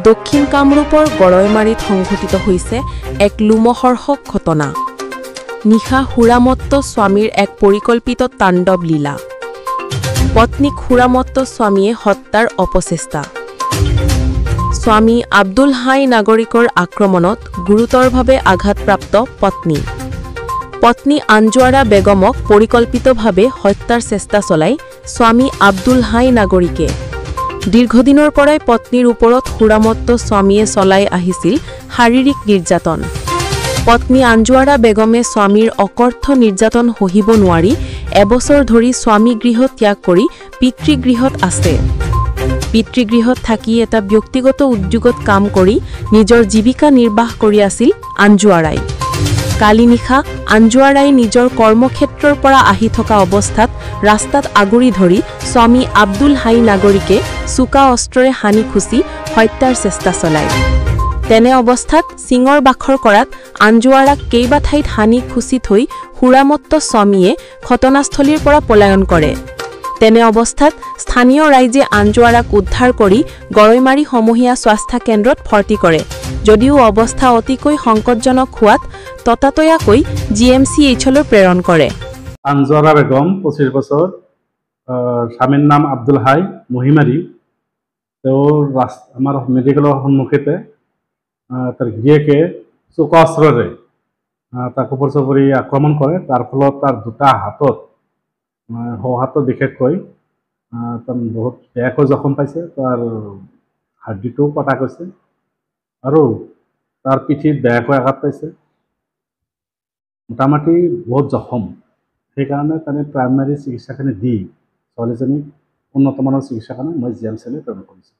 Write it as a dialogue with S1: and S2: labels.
S1: দক্ষিণ কামৰূপৰ গৰৈমাৰীত সংঘটিত হৈছে এক লোমহৰ্ষক ঘটনা। নিশা সুৰামত্ত স্বামীৰ এক পৰিকল্পিত তাণ্ডৱ লীলা। পত্নীক সুৰামত্ত স্বামীয়ে হত্যাৰ অপচেষ্টা। স্বামী আব্দুল হাই নাগৰিকৰ আক্ৰমণত গুৰুতৰভাৱে আঘাতপ্ৰাপ্ত পত্নী। পত্নী আঞ্জুৱাৰা বেগমক পৰিকল্পিতভাৱে হত্যাৰ চেষ্টা চলাই স্বামী আব্দুল হাই নাগৰিকে। দীৰ্ঘদিনৰ পৰাই পত্নীৰ ওপৰত সুৰামত্ত স্বামীয়ে চলাই আহিছিল শাৰীৰিক নিৰ্যাতন। পত্নী আঞ্জুৱাৰা বেগমে স্বামীৰ অকৰ্থ নিৰ্যাতন সহিব নোৱাৰি এবছৰ ধৰি স্বামী গৃহ ত্যাগ কৰি পিতৃগৃহত আছে। পিতৃগৃহত থাকি এটা ব্যক্তিগত উদ্যোগত কাম কৰি নিজৰ জীৱিকা নিৰ্বাহ কৰি আছিল আঞ্জুৱাৰাই। কালি নিশা আঞ্জুৱাৰাই নিজৰ কৰ্মক্ষেত্ৰৰ পৰা আহি থকা অৱস্থাত ৰাস্তাত আগুৰি ধৰি স্বামী আব্দুল হাই নাগৰিকে চোকা অস্ত্ৰৰে হানি খুচি হত্যাৰ চেষ্টা চলায়। তেনে অৱস্থাত চিঙৰ বাখৰ কৰাত আঞ্জুৱাৰাক কেইবা ঠাইত হানি খুচি থৈ সুৰামত্ত স্বামীয়ে ঘটনাস্থলীৰ পৰা পলায়ন কৰে। তেনে অৱস্থাত স্থানীয় ৰাইজে আঞ্জুৱাৰাক উদ্ধাৰ কৰি গৰৈমাৰী সমূহীয়া স্বাস্থ্য কেন্দ্ৰত ভৰ্তি কৰে। যদিও অৱস্থা অতিকৈ সংকটজনক হোৱাত ততাতৈয়াকৈ GMCHলৈ প্ৰেৰণ কৰে।
S2: আঞ্জুৱাৰা বেগম 25 বছৰ, স্বামীৰ নাম আব্দুল হাই মহিমাৰী। তেওঁৰ আমাৰ মেডিকেলৰ সন্মুখতে তাৰ গিৰিয়েকে চোকা অস্ত্ৰৰে তাক ওপৰ চপৰি আক্ৰমণ কৰে। তাৰ ফলত তাৰ দুটা হাতত, সোঁ হাতত বিশেষকৈ বহুত বেয়াকৈ জখম পাইছে। তাৰ হাৰ্ডিটোও কটা গৈছে আৰু তাৰ পিঠিত বেয়াকৈ আঘাত পাইছে। মোটামুটি বহুত জখম। সেইকাৰণে তানে প্ৰাইমাৰী চিকিৎসাখিনি দি ছোৱালীজনীক উন্নতমানৰ চিকিৎসাৰ কাৰণে মই GMCলৈ প্ৰেৰণ কৰিছোঁ।